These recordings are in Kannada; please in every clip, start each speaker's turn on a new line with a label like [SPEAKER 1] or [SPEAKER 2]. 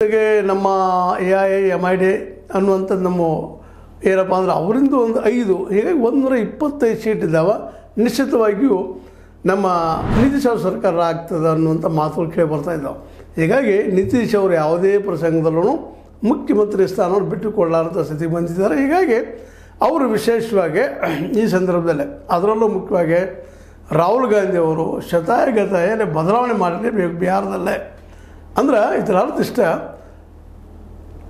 [SPEAKER 1] ಜೊತೆಗೆ ನಮ್ಮ AIMID ಅನ್ನುವಂಥದ್ದು ನಮ್ಮ ಏನಪ್ಪ ಅಂದ್ರೆ ಅವರಿಂದ ಒಂದು 5 ಹೀಗಾಗಿ 125 ಸೀಟ್ ಇದ್ದಾವೆ. ನಿಶ್ಚಿತವಾಗಿಯೂ ನಮ್ಮ ನಿತೀಶ್ ಅವ್ರ ಸರ್ಕಾರ ಆಗ್ತದೆ ಅನ್ನುವಂಥ ಮಾತುಗಳು ಕೇಳಿ ಬರ್ತಾ ಇದ್ದಾವೆ. ಹೀಗಾಗಿ ನಿತೀಶ್ ಅವರು ಯಾವುದೇ ಪ್ರಸಂಗದಲ್ಲೂ ಮುಖ್ಯಮಂತ್ರಿ ಸ್ಥಾನವನ್ನು ಬಿಟ್ಟುಕೊಳ್ಳಾರದ ಸ್ಥಿತಿಗೆ ಬಂದಿದ್ದಾರೆ. ಹೀಗಾಗಿ ಅವರು ವಿಶೇಷವಾಗಿ ಈ ಸಂದರ್ಭದಲ್ಲಿ ಅದರಲ್ಲೂ ಮುಖ್ಯವಾಗಿ ರಾಹುಲ್ ಗಾಂಧಿ ಅವರು ಶತಾಯಗತಾಯ ಬದಲಾವಣೆ ಮಾಡಲೇಬೇಕು ಬಿಹಾರದಲ್ಲೇ. ಅಂದ್ರೆ ಇದರ ಅರ್ಥ ಇಷ್ಟ,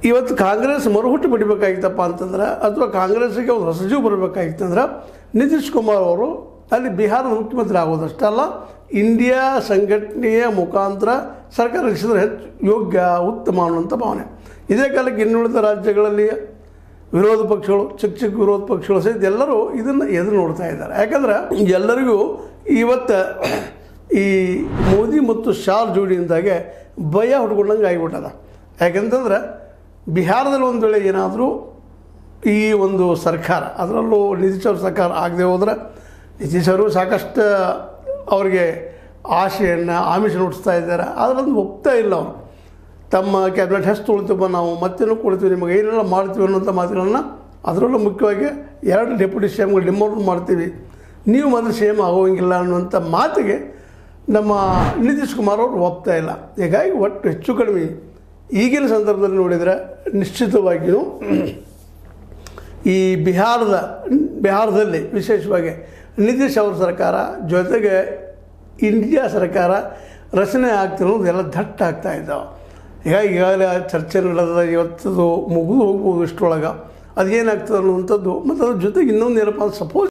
[SPEAKER 1] ಇವತ್ತು ಕಾಂಗ್ರೆಸ್ ಮರುಹುಟ್ಟು ಬಿಡಬೇಕಾಗಿತ್ತಪ್ಪ ಅಂತಂದ್ರೆ ಅಥವಾ ಕಾಂಗ್ರೆಸ್ಸಿಗೆ ಒಂದು ಹೊಸಜೀವ ಬರಬೇಕಾಗಿತ್ತಂದ್ರೆ ನಿತೀಶ್ ಕುಮಾರ್ ಅವರು ಅಲ್ಲಿ ಬಿಹಾರದ ಮುಖ್ಯಮಂತ್ರಿ ಆಗೋದಷ್ಟಲ್ಲ, ಇಂಡಿಯಾ ಸಂಘಟನೆಯ ಮುಖಾಂತರ ಸರ್ಕಾರ ರಚಿಸಿದ್ರೆ ಹೆಚ್ಚು ಯೋಗ್ಯ ಉತ್ತಮ ಅನ್ನುವಂಥ ಭಾವನೆ. ಇದೇ ಕಾಲಕ್ಕೆ ಇನ್ನುಳಿದ ರಾಜ್ಯಗಳಲ್ಲಿ ವಿರೋಧ ಪಕ್ಷಗಳು ಚಿಕ್ಕ ವಿರೋಧ ಪಕ್ಷಗಳು ಸಹಿತ ಎಲ್ಲರೂ ಇದನ್ನು ಎದುರು ನೋಡ್ತಾ ಇದ್ದಾರೆ. ಯಾಕಂದ್ರೆ ಎಲ್ಲರಿಗೂ ಇವತ್ತು ಈ ಮೋದಿ ಮತ್ತು ಶಾ ಜೋಡಿಯಿಂದಾಗೆ ಭಯ ಹುಡ್ಕೊಂಡಂಗೆ ಆಗಿಬಿಟ್ಟದ. ಯಾಕೆಂತಂದ್ರೆ ಬಿಹಾರದಲ್ಲಿ ಒಂದು ವೇಳೆ ಏನಾದರೂ ಈ ಒಂದು ಸರ್ಕಾರ ಅದರಲ್ಲೂ ನಿತೀಶ್ ಅವ್ರ ಸರ್ಕಾರ ಆಗದೆ ಹೋದ್ರೆ ನಿತೀಶ್ ಅವರು ಸಾಕಷ್ಟು ಅವ್ರಿಗೆ ಆಮಿಷ ನುಡಿಸ್ತಾ ಇದ್ದಾರೆ. ಅದರೊಂದು ಒಪ್ತಾ ಇಲ್ಲ ಅವರು. ತಮ್ಮ ಕ್ಯಾಬಿನೆಟ್ ಹೆಸರು ತೊಳ್ತೀವಿ, ನಾವು ಮತ್ತೇನೂ ಕೊಡ್ತೀವಿ, ನಿಮಗೆ ಏನೆಲ್ಲ ಮಾಡ್ತೀವಿ ಅನ್ನೋಂಥ ಮಾತುಗಳನ್ನು ಅದರಲ್ಲೂ ಮುಖ್ಯವಾಗಿ 2 ಡೆಪ್ಯೂಟಿ CMಗಳು ಡಿಮೋಟ್ ಮಾಡ್ತೀವಿ, ನೀವು ಮಾತ್ರ CM ಆಗೋಂಗಿಲ್ಲ ಅನ್ನುವಂಥ ಮಾತಿಗೆ ನಮ್ಮ ನಿತೀಶ್ ಕುಮಾರ್ ಅವರು ಒಪ್ತಾ ಇಲ್ಲ. ಹೀಗಾಗಿ ಒಟ್ಟು ಹೆಚ್ಚು ಕಡಿಮೆ ಈಗಿನ ಸಂದರ್ಭದಲ್ಲಿ ನೋಡಿದರೆ ನಿಶ್ಚಿತವಾಗಿಯೂ ಈ ಬಿಹಾರದಲ್ಲಿ ವಿಶೇಷವಾಗಿ ನಿತೀಶ್ ಅವ್ರ ಸರ್ಕಾರ ಜೊತೆಗೆ ಇಂಡಿಯಾ ಸರ್ಕಾರ ರಚನೆ ಆಗ್ತಿರೋದು ಎಲ್ಲ ದಟ್ಟ ಆಗ್ತಾ ಇದ್ದಾವೆ. ಹೀಗಾಗಿ ಈಗಾಗಲೇ ಚರ್ಚೆ ನಡೆದ ಇವತ್ತದು ಮುಗಿದು ಹೋಗ್ಬೋದು ಇಷ್ಟರೊಳಗೆ. ಅದೇನಾಗ್ತದೆ ಅನ್ನುವಂಥದ್ದು. ಮತ್ತು ಅದ್ರ ಜೊತೆಗೆ ಇನ್ನೊಂದು ಏನಪ್ಪ ಸಪೋಸ್